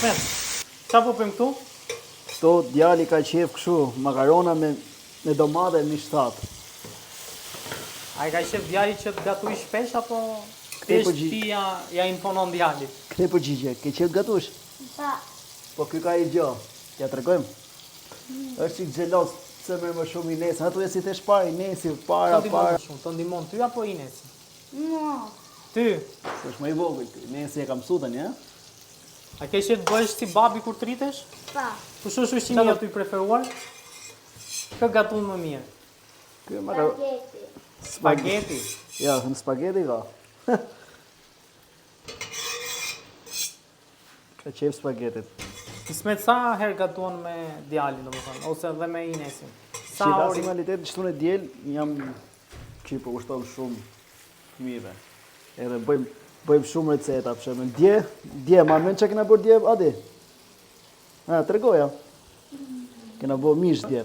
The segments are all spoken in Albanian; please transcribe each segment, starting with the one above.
Ismet, qa po pëm këtu? Këto djali ka qef këshu, makarona me domate e mishtat. A i ka qef djali që të gatuj shpesh, apo Këte po ti ja imponon djali? Këte përgjigje, ke qef gatush? Pa. Po ky ka i gjo, t'ja tregojmë. Është qik gjelos, se më shumë i nesë. Ato e si thesh para i nesi, para. Të ndimon ty apo Inesi? Mo. Ty? Se është më i vogël ty, nesi e kam sutën, ja? A ke qef bëhesh si babi kur të rritesh? Pa. Kush është ushqimia ty preferuar? Kë gatun më mirë? Ky makaron. Spaghetti. Spaghetti. Ja, në spaghetti ka. Ka qef spagetit. Ismet, sa herë gatuan me djalin, domethënë, ose dhe me Inesin? Sa Që ori? racionalitet që e djel, jam që po kushton shumë fëmijëve. Edhe bëjmë shumë receta, për shembull. Dje, ma mend që kena bërë dje, Adi? Tregoja. Kena bërë mish dje.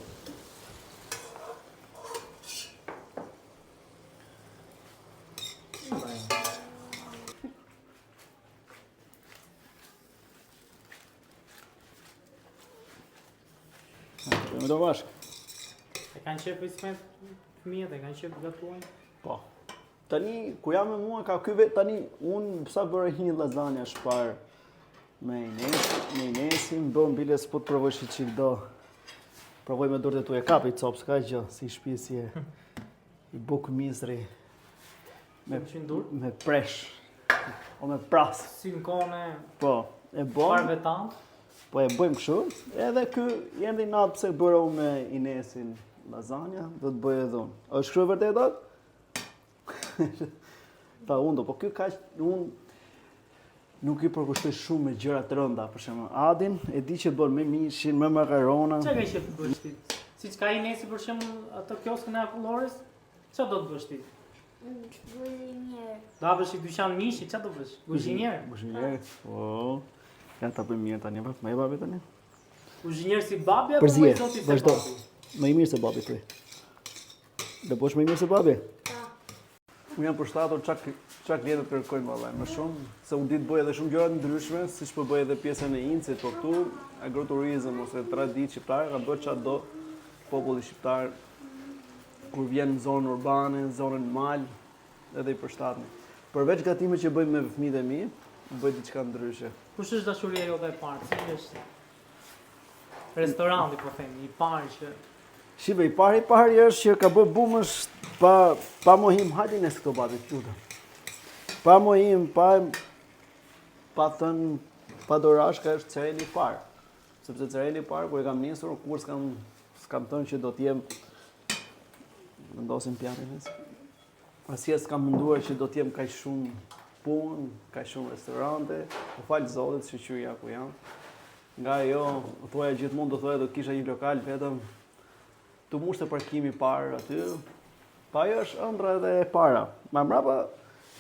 Me do bashkë. E kanë qef Ismet fëmijët, e kanë qef të gatuajnë? Po. Tani, ku jam me mua, ka ky vetë tani, unë sa bërë një lasagna shpar me Inesin, bëm bile s'po të provoj që do. Provoj me dorët e tu e kapi copë, s'ka gjë, si shpisi e i buk misri me presh, o me pras. Si në kone Po, e bëm. parve tanë? Po e bëjmë kështu, edhe ky erdhi natë pse bëra unë me Inesin lasagna, do të bëj edhe unë. Është kështu e vërtet atë? Ta unë do, po ky kaq unë nuk i përkushtoj shumë me gjëra të rënda, për shembull. Adin e di që bën me mishin, me makarona. Çka ke qef të bësh ti? Siç ka Inesi për shembull atë kioskën e akullores, ç'a do të bësh ti? Guzinier. Do hapësh një dyqan mishi, ç'a do bësh? Kuzhinier. Kuzhinier. Po. Ja ta bëjmë mirë tani, më e babi tani. Kuzhinier si babi apo Përzie, më zoti se vazhdo. babi? Më i mirë se babi prej. Do bosh më i mirë se babi? Pa. Unë jam përshtatur çka klientët kërkojnë vallaj, më shumë se unë di të bëj edhe shumë gjëra të ndryshme, siç po bëj edhe pjesën e incit, po këtu agroturizëm ose traditë shqiptare ka bërë çfarë do populli shqiptar kur vjen në zonë urbane, në zonën mal, edhe i përshtatni. Përveç gatimeve që bëjmë me fëmijët e mi, bëj diçka ndryshe. Kush është dashuria jote e parë? Cili është restoranti, po themi, i parë që Shive, i pari është që ka bërë bumësh pa mohim, hajde nësë këto babi të lutem. Pa mohim, pa dorash ka është cereli i parë. Sepse cereli i parë, kur e kam nisur, kur s'kam thënë që do t'jem, vendosim pjanin nësë. Asje s'kam munduar që do t'jem kaq shumë punë, kaq shumë restorante, po falë Zotit shoqëria ku jam. Nga jo, thuaja gjithmonë do thoya do kisha një lokal vetëm të mushte parkimi parë aty. Pa ajo është ëndra edhe e para. Ma mbrapa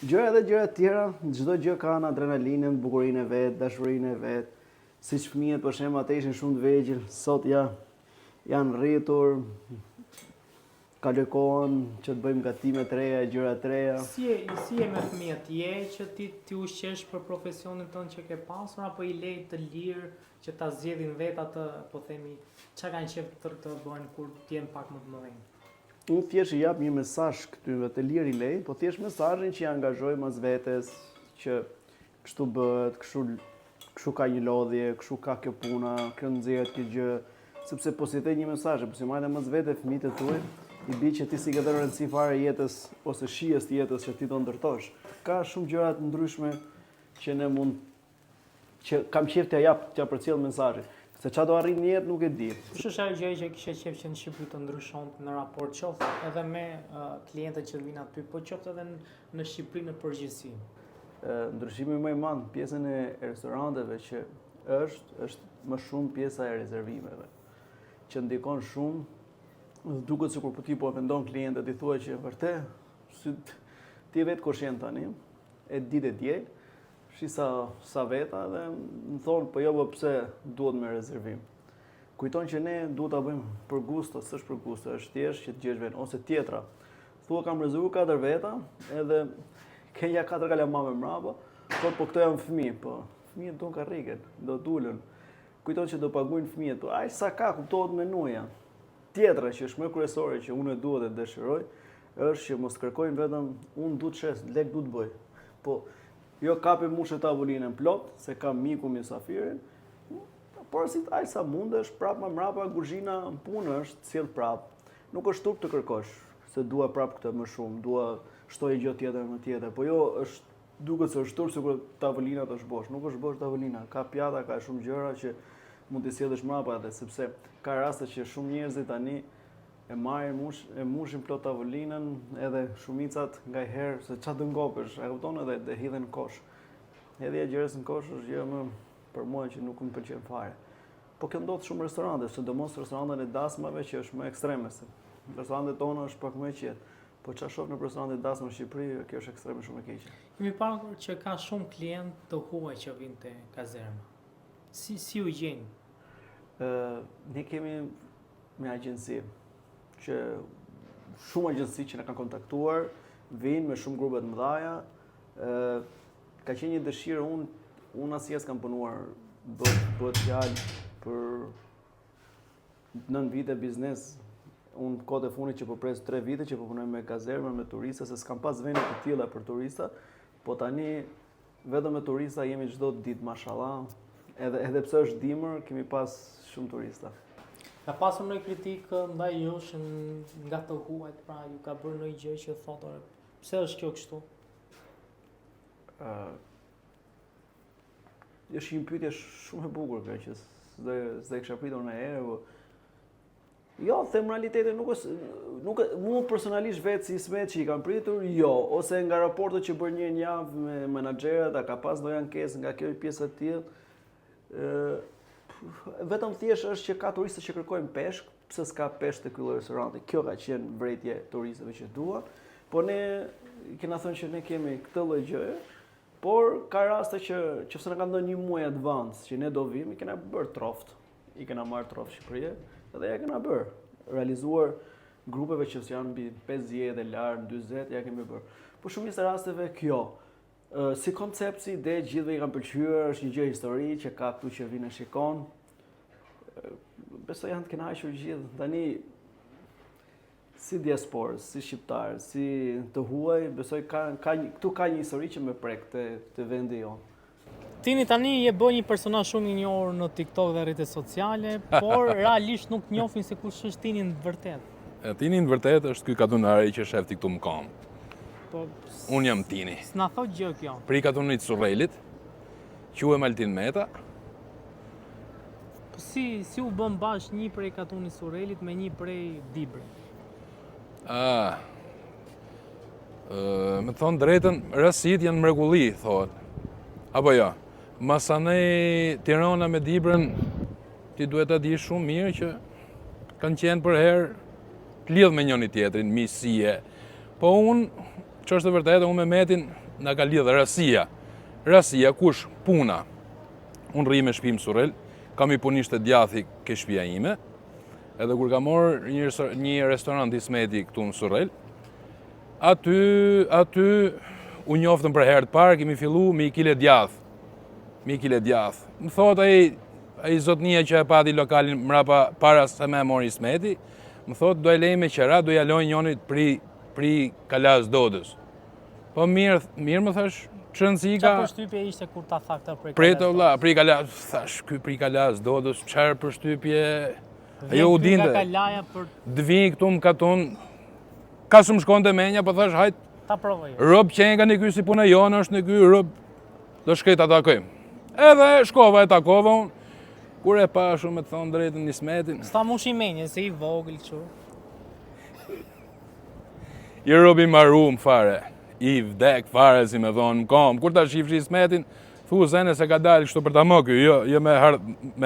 gjëra tjera, çdo gjë ka në adrenalinën, bukurinë e vet, dashurinë e vet. Siç fëmijët për shembull atë ishin shumë të vegjël, sot janë rritur, kaloj kohën që të bëjmë gatime të reja, gjëra të reja. Si e me fëmijët? Je që ti ushqesh për profesionin tënd që ke pasur, apo i lej të lirë që ta zgjedhin vet atë, po themi, çka kanë qef të bëjnë kur të jenë pak më të mëdhenj? Unë thjesht i jap një mesazh këtyre të lirë i lej, po thjesht mesazhin që i angazhoj mas vetes, që kështu bëhet, kështu ka një lodhje, kështu ka kjo puna, kjo nxjerrët kjo gjë, sepse po si the një mesazh, po si marrë mas vete fëmijët e tuaj, i bi që ti si ke dhënë rëndësi fare jetës ose shijes të jetës që ti do ndërtosh. Ka shumë gjëra të ndryshme që ne që kam qef t'ja jap, t'ja përcjell mesazhin. Se çfarë do arrin në jetë nuk e di. Kush është ajo gjë që kishe qef që në Shqipëri të ndryshonte në raport qoftë edhe me klientët që vinë aty, po qoftë edhe në Shqipëri në përgjithësi? Ndryshimi më i madh pjesën e restoranteve që është më shumë pjesa e rezervimeve, që ndikon shumë. Duket sikur po ti po vendon klientët i thua që vërtet ti vetë koshient tani, e ditë diel, shi sa veta dhe më thonë po jo pse duhet me rezervim. Kujton që ne duhet ta bëjmë për gusto, s'është për gusto, është thjesht që të gjesh vend ose tjetra. Thua kam rezervuar 4 veta, edhe ke ja 4 kalamave mbrapa, po këto janë fëmijë, po fëmijët do karriken, do t'ulën. Kujton që do paguajnë fëmijët, po aq sa ka kuptohet menuja. Tjetra që është më kryesore që unë e dua dhe dëshiroj, është që mos kërkojnë vetëm unë du të shes, lek du të bëj. Po jo kapi mushë tavolinën plot, se kam miku mysafirin, por si aq sa mundesh, prap më mrapa kuzhina në punë është sjell prap. Nuk është turp të kërkosh, se dua prap këtë më shumë, dua shtoj gjë tjetër më tjetër, po jo është duket se është turp sikur tavolina është bosh, nuk është bosh tavolina, ka pjata, ka shumë gjëra që mund të sjellësh mrapa atë, sepse ka raste që shumë njerëz tani e marrin mushin plot tavolinën, edhe shumicat ngajherë se çfarë të ngopesh, e kupton, edhe të hidhen në kosh. Hedhja e gjërës në kosh është gjë më për mua që nuk më pëlqen fare. Po kjo ndodh shumë restorante, sidomos restorantet e dasmave që është më ekstreme se restorantet tona është pak më qetë. Po çfarë shoh në restorantet e dasmave në Shqipëri, kjo është ekstreme shumë e keqe. Kemi parë që ka shumë klientë të huaj që vinë te kazerma. Si u gjejnë? Ne kemi me agjenci që shumë agjenci që na kanë kontaktuar, vinë me shumë grupe të mëdha. Ka qenë një dëshirë, unë asnjëherë s'kam punuar, bëhet fjalë për 9 vite biznes. Unë kohët e fundit që po pres 3 vite që po punoj me kazerma, me turista, se s'kam pas vende të tilla për turista, po tani vetëm me turista jemi çdo ditë, mashallah. Edhe pse është dimër, kemi pas shumë turista. Ka pasur ndonjë kritikë ndaj jush nga të huajt, pra ju ka bërë ndonjë gjë që thotë, pse është kjo kështu? Është një pyetje shumë e bukur kjo që s'do e kisha pritur ndonjëherë. Jo, them realitetin nuk mua personalisht vetë si Ismet që i kam pritur, jo, ose nga raportet që bën një javë me menaxherët, a ka pas ndonjë ankesë nga kjo pjesë e tillë. Vetëm thjesht është që ka turistë që kërkojnë peshk, pse s'ka peshk te ky restoranti. Kjo ka qenë vërejtje turistëve që duan, po ne kena thënë që ne kemi këtë lloj gjëje, por ka raste që nëse na ka ndonjë një muaj advance që ne do vim, i kena bërë troft, i kena marrë troft Shqipëri, edhe ja kena bërë, realizuar grupeve që janë mbi 50 e larg 40, ja kemi bërë. Po shumica e rasteve kjo si koncept, si ide, gjithëve i kanë pëlqyer, është një gjë histori që ka këtu që vinë shikon. Besoj janë të kënaqur gjithë. Tani si diasporë, si shqiptar, si të huaj, besoj këtu ka një histori që më prek te vendi jonë. Tini tani je bë një personazh shumë i njohur në TikTok dhe rrjetet sociale, por realisht nuk njohin se kush është Tini në vërtet. Tini në vërtet është ky katunari që shef ti këtu më kam. Po Unë jam Tini. s'na thot gjë kjo. Prej katunit Surrelit, quhem Altin Meta. Po si u bën bash një prej katunit Surrelit me një prej Dibrit? Me thonë drejtën, rësit janë mrekulli, thohet. Apo jo? Masanej Tirana me Dibrën, ti duhet ta di shumë mirë që kanë qenë për herë të lidhë me njëri tjetrin, misie. Po unë, që është të vërtetë, unë me Metin na ka lidhë rasia. Rasia, kush? Puna. Unë rri me shtëpi në Surrel, kam i punisht të djathi ke shtëpia ime, edhe kur ka morë një restorant Ismeti këtu në Surrel, aty u njoftëm për herë të parë, kemi fillu me 1 kile djath. Më thot ai zotnia që e pati lokalin mrapa para se me mori Ismeti, më thot do e lej me qera, do ja loj njonit pri Kalas Dodës. Po mirë më thash, çrëndësi ka. Çfarë përshtypje ishte kur ta tha këtë pri Kalas, thash ky pri Kalas Dodës, çfarë përshtypje? Ajo u dinte. Të vinë këtu më katon, ka shumë shkonte menja, po thash hajt. Ta provoj. Rob qenga në ky si puna jonë është në ky rob. Do shkoj ta takojmë. Edhe shkova e takova unë. Kur e pa shumë me të thonë drejtën Ismetin. S'ta mushi menje, se i vogël kështu. I robi marum fare. I vdek fare si me thonë më kom. Kur ta shifshi Ismetin, thu zene se ka dalë kështu për ta më ky, jo me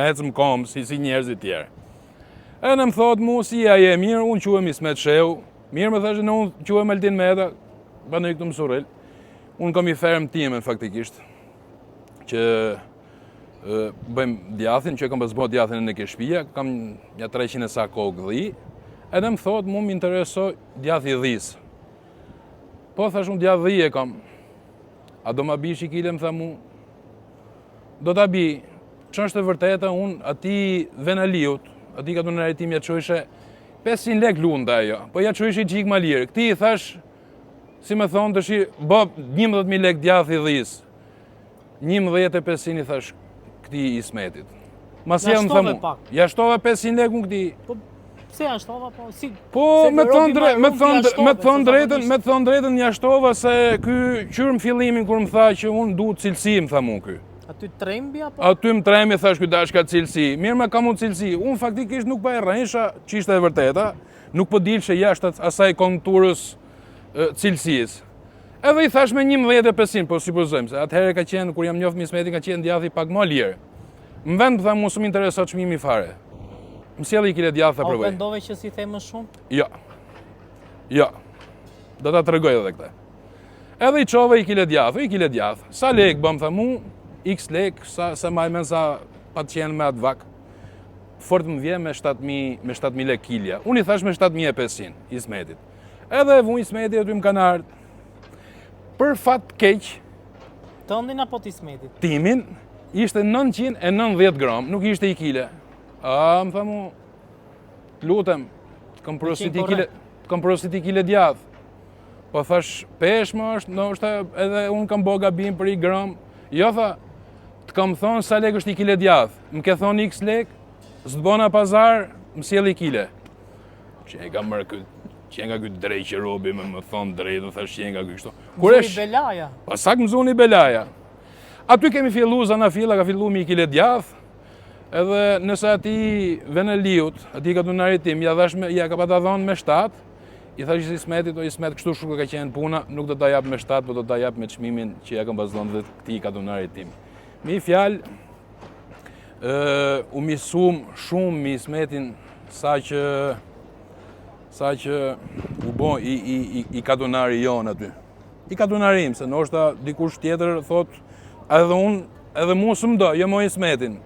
ecë më kom si njerëzit tjerë. E në më thotë mu si ja je mirë, unë quhem Ismet Sheu. Mirë më thashë në unë quhem Altin Meta, banoj këtu në Surrel. Unë kam i ferm timen faktikisht, që bëjmë djathin, që kam pëzbo djathin në keshpia, kam një 300 sa kokë dhi, edhe më thotë mu më interesoj djathi dhis. Po thash unë djath dhi e kam, a do ma bish 1 kile, më tha mu, do ta bi, ç'është e vërteta, unë ati Venaliut, ati katunarit tim ja çojshe 500 lek lunda ajo, po ja çojshi çik më lirë. Këti i thash, si më thonë të shi, bë 11.000 lek djathi dhis. 11.500 i thash këti Ismetit. Mas jam Jashtove thamu, pak. ja shtova 500 lek unë këti. Pse jashtova po? Si Po, se me robi ma thonë shumë drejtën, jashtove, me thonë drejtën jashtova se ky qyrë fillimin kur më tha që unë du cilësi, më tha mu ky. aty trembi apo? Aty më tremi, thash ky dash ka cilësi. Mirë me ka mu cilësi. Unë faktikisht nuk pa e rrejsha që ishte e vërteta, nuk po dilshe jashtë asaj konturës cilësisë. Edhe i thash me 11.500, po supozojmë se atëherë ka qenë, kur jam njoft me Ismetin, ka qenë djathi pak më lirë. Më vend tha mu s'm intereso çmimi fare. Më sjelli i kile djathë A u provoj. vendove që si the më shumë? Jo. Jo. Do ta tregoj edhe këtë. Edhe i çova i kile djathë. Sa lek bëm tha mu? X lek, sa majmen sa pa të qenë me atë vak. Fort më vjen me 7.000 lek kilja. Unë i thash me 7.500 Ismetit. Edhe e vu Ismeti aty më kanë ardhur. Për fat keq, Tëndin apo të Ismetit? timin ishte 990 gram, nuk ishte i kile. A, më tha mu, lutem, të kam prosit i kile djathë. Po thash, peshmë është, ndoshta edhe unë kam bo gabim për i gram. Jo, tha, të kam thonë sa lek është i kile djathë. Më ke thonë x lek, s'të bona pazar, më sjell i kile. Që e ka mërë këtë drejqë robi më thonë drejtë, thash që e nga kështu. Zuri Belaja. Pa sak më zoni Belaja. Aty kemi fillu zanafilla, ka fillu mi i kile djathë. Edhe nëse ati Veneliut, ati katunarit tim, ja ka pa ta dhonë me 7, i thash Ismetit, o Ismet, kështu shku ka qenë puna, nuk do ta jap me 7, po do ta jap me çmimin që ja kam pas dhënë dhe këtij katunarit tim. Mi fjalë, u misum shumë me Ismetin sa që u bo i katunari jon aty. I katunari im, se ndoshta dikush tjetër thot, edhe mu s'm do, jo mo Ismetin.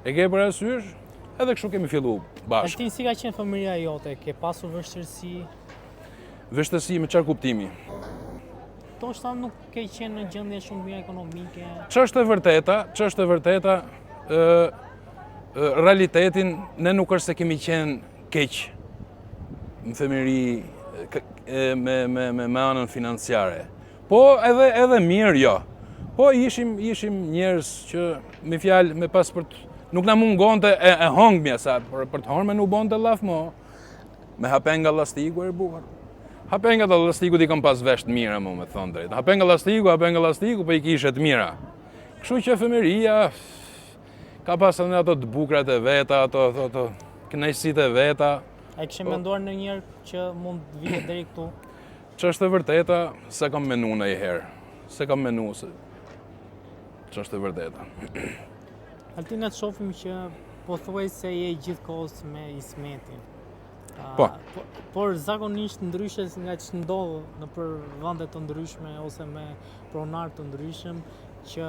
E ke për asysh, edhe kështu kemi fillu bashkë. Ti si ka qenë fëmijëria jote? Ke pasur vështirësi? Vështësi me çfarë kuptimi? Ndoshta nuk ke qenë në gjendje shumë mirë ekonomike. Ç'është e vërteta, realitetin ne nuk është se kemi qenë keq në fëmijëri me anën financiare. Po edhe mirë jo. Po ishim njerëz që me fjalë me pasport nuk na mungonte e hongmja sa për të hongme nuk bonte llaf mo. Me hapenga llastiku e bukur. Hapenga llastiku i kam pas vesh të mira mo me thon drejt. Hapenga llastiku po i kishe të mira. Kështu që fëmijëria ka pas edhe ato të bukrat e veta, ato kënaqësitë e veta. A kishe menduar ndonjëherë që mund të vije deri këtu? Ç'është e vërteta, se kam menu ndonjëherë. Se kam menu se ç'është e vërteta. Alti na të shohim që po thuaj se je gjithkohës me Ismetin. Po. Por zakonisht ndryshe nga që ndodh në për vende të ndryshme ose me pronar të ndryshëm, që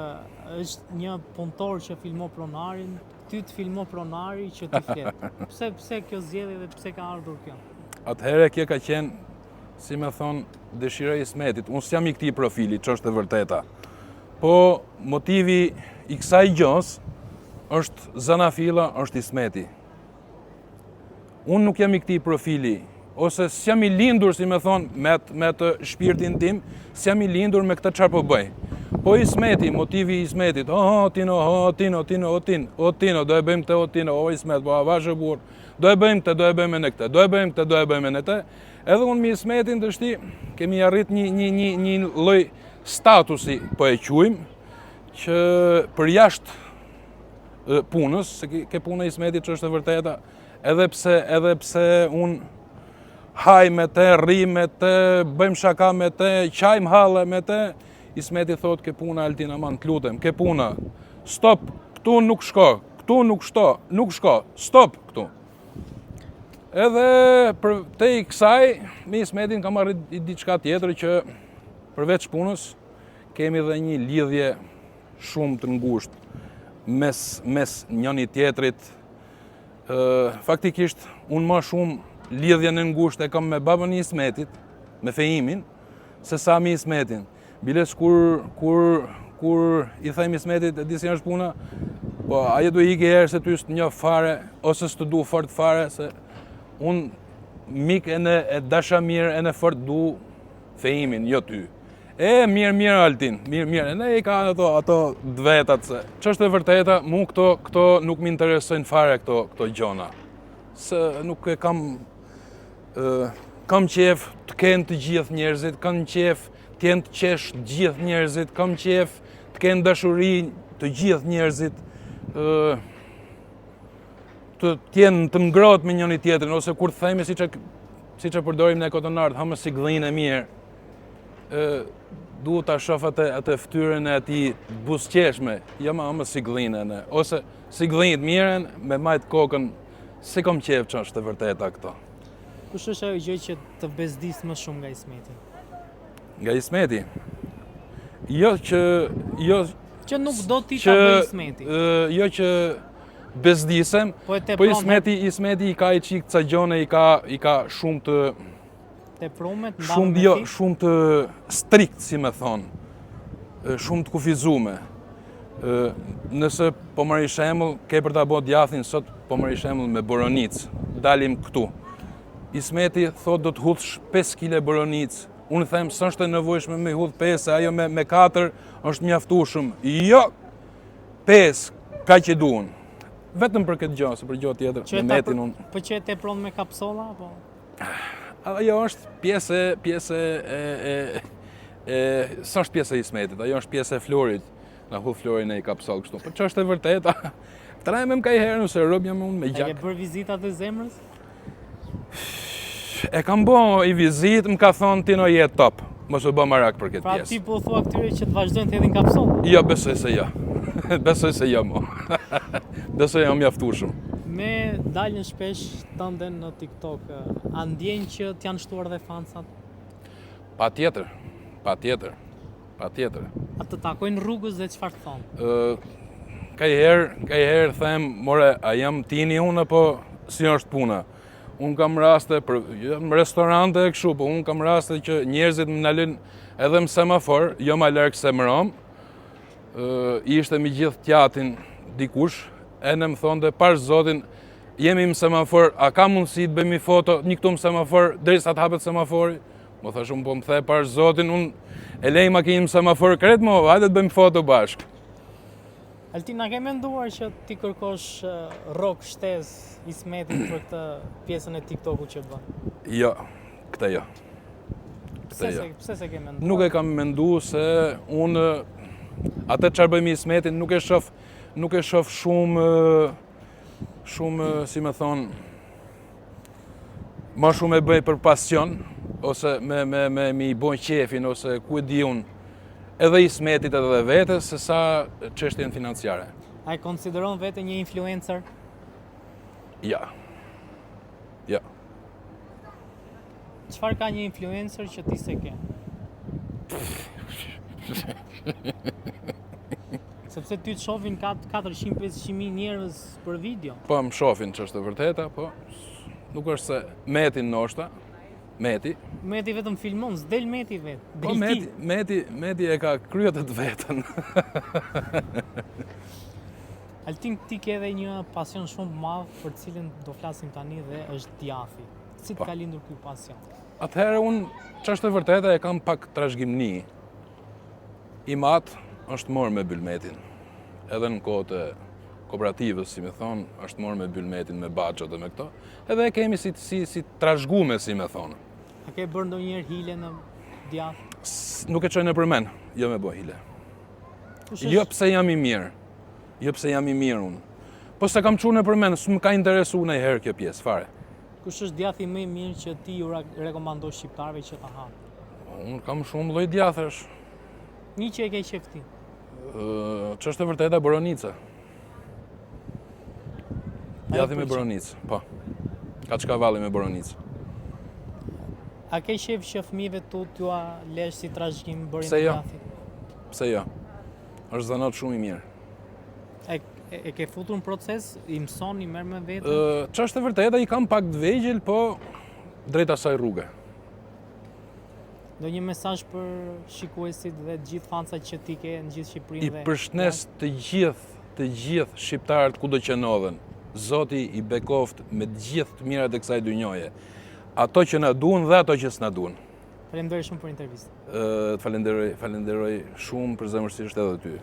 është një punëtor që filmo pronarin, ty të filmo pronari që ti flet. Pse kjo zgjedhje dhe pse ka ardhur kjo? Atëherë kjo ka qenë, si me thonë, dëshira e Ismetit. Unë s'jam i këtij profili, ç'është e vërteta. Po motivi i kësaj gjës është zanafilla, është Ismeti. Unë nuk jam i këtij profili, ose s'jam i lindur, si me thonë, me të shpirtin tim, s'jam i lindur me këtë çfarë po bëj. Po Ismeti, motivi i Ismetit, Tino, do e bëjmë këtë, Tino, Ismet, po avash e burr, do e bëjmë këtë, do e bëjmë në këtë, do e bëjmë në këtë. Edhe unë me Ismetin të shti, kemi arrit një lloj statusi, po e quajmë, që për jashtë punës, se ke puna Ismetit që është e vërteta, edhe pse unë haj me te, rri me te, bëjmë shaka me te, qajmë halle me te, Ismeti thot, ke puna Altin aman, të lutem, ke puna, stop, këtu nuk shko, nuk shko, stop këtu. Edhe për te i kësaj, me Ismetin kam arrit i diçka tjetër që përveç punës, kemi dhe një lidhje shumë të ngushtë mes njëni tjetrit. Faktikisht, unë më shumë lidhje në ngushtë e kam me babën i Ismetit, me Fejimin, se sa me Ismetin. Biles kur kur i them Ismetit, e di si është puna, po ajo do ikë herë se ty s'të njoh fare, ose s'të du fort fare, se unë mik e dasha mirë, e në fort du fejimin, jo ty. Mirë Altin, mirë, e ne i ka ato dvetat se. Ç'është e vërteta, mu këto nuk më interesojnë fare këto gjona. Se nuk e kam qef të kenë të gjithë njerëzit, kam qef të jenë të qesh të gjithë njerëzit, kam qef të kenë dashuri të gjithë njerëzit, të jenë të ngrohtë me njëri tjetrin, ose kur themi siç e përdorim ne kotonart, hamë si gllin e mirë. Duhet ta shoh atë fytyrën e atij buzëqeshme, jo më si glinën, ose si glinit mirën me majt kokën, si kom qef që është e vërteta këto. Kush është ajo gjë që të bezdis më shumë nga Ismeti? Nga Ismeti? Që nuk do ti ta bëj Ismeti. Jo që bezdisem, po Ismeti i ka i çik ca gjone, i ka shumë të teprumet, shumë të strikt, si me thonë, shumë të kufizume. Nëse po marrë shembull, ke për ta bërë djathin sot, po marrë shembull me boronicë, dalim këtu. Ismeti thot do të hudhësh 5 kg boronicë. Unë them s'është e nevojshme me hudh 5, ajo me 4 është mjaftueshëm. Jo 5, kaq që duan. Vetëm për këtë gjë, se për gjë tjetër, me metin unë. Po që e tepron me kapsolla apo? Ajo është pjesë s'është pjesë e Ismetit, ajo është pjesë e Florit. Na hudh Florin e i kapsol kështu. Po ç'është e vërteta? Trajmem ka herë nëse rob jam unë me gjak. E ke bërë vizitat e zemrës? E kam bë i vizitë, më ka thonë ti no je top. Mos u bë marak për këtë pjesë. Pra ti po thua këtyre që të vazhdojnë të hedhin kapsoll? Jo, besoj se jo. Besoj se jo mo. Besoj jam mjaftueshëm. Me dalën shpesh tënde në TikTok, a ndjen që t'janë shtuar dhe fansat? Patjetër. A të takojnë rrugës dhe çfarë thonë? Kajherë them, more, a jam tini unë apo si është puna? Unë kam raste, në restorante e kështu, po unë kam raste që njerëzit më nalin edhe më semafor, jo ma larkë se më rom, ishte mi gjithë tjatin dikush, e në më thonë dhe pash zotin, jemi më semafor, a ka mundësi të bëjmë foto, një këtu më semafor, derisa të hapet semafori? Më thash unë po më the pash zotin, unë e lej makinë më semafor, kret mo, hajde të bëjmë foto bashkë. Altin, a ke menduar që ti kërkosh rok shtesë Ismetit për këtë pjesën e TikTok-u që bën? Jo, këtë jo. Pse se ke menduar? Nuk e kam mendu se unë atë çfarë bëjmë Ismetin nuk e shoh shumë, si me thonë, ma shumë e bëj për pasion, ose me i bojnë qefin, ose ku e di unë, edhe Ismetit edhe vetës, se sa çështjen financiare. A e konsideron vete një influencer? Ja. Çfarë ka një influencer që ti se ke? Sepse ty të shohin 400-500.000 njerëz për video. Po më shohin që është e vërteta, po nuk është se Metin ndoshta. Meti vetëm filmon, s'del Meti vetë. Po Meti e ka kryet të vetën. Altin, ti ke edhe një pasion shumë madh për cilin do flasim tani dhe është djathi. Si të ka lindur ky pasion? Atëherë unë, që është e vërteta, e kam pak trashëgimni. I matë është morë me Bylmetin. Edhe në kohët e kooperativës, si me thonë, është morë me Bylmetin, me baxhat dhe me këto. Edhe e kemi si trashëgume, si me thonë. A ke bërë ndonjëherë hile në djath? Nuk e çoj në përmen, jo me bë hile. Jo pse jam i mirë unë. Po se kam çuar në përmen, s'më ka interesu në herë kjo pjesë, fare. Kush është djathi më i mirë që ti ju rekomandosh shqiptarëve që ta hanë? Unë kam shumë lloj djathësh. Një që e ke qef ti? Që është e vërteta Boronica. Djathi me Boronicë, po. Kaçkavalli me Boronicë. A ke qef që fëmijëve tu t'ua lesh si trashëgim bërin Pse e jo? djathit? Pse jo? Është zanat shumë i mirë. E ke futur në proces, i mëson, i merr me vete? Që është e vërteta, i kam pak të vegjël, po drejt asaj rruge. Do një mesazh për shikuesit dhe të gjithë fansat që ti ke në gjithë Shqipërinë I përshnes të gjithë shqiptarët kudo që ndodhen. Zoti I bekoft me të gjithë të mirat e kësaj dynjoje. Ato që na duan dhe ato që s'na duan. Faleminderit shumë për intervistë. Falenderoj shumë për zemërsisht edhe ty.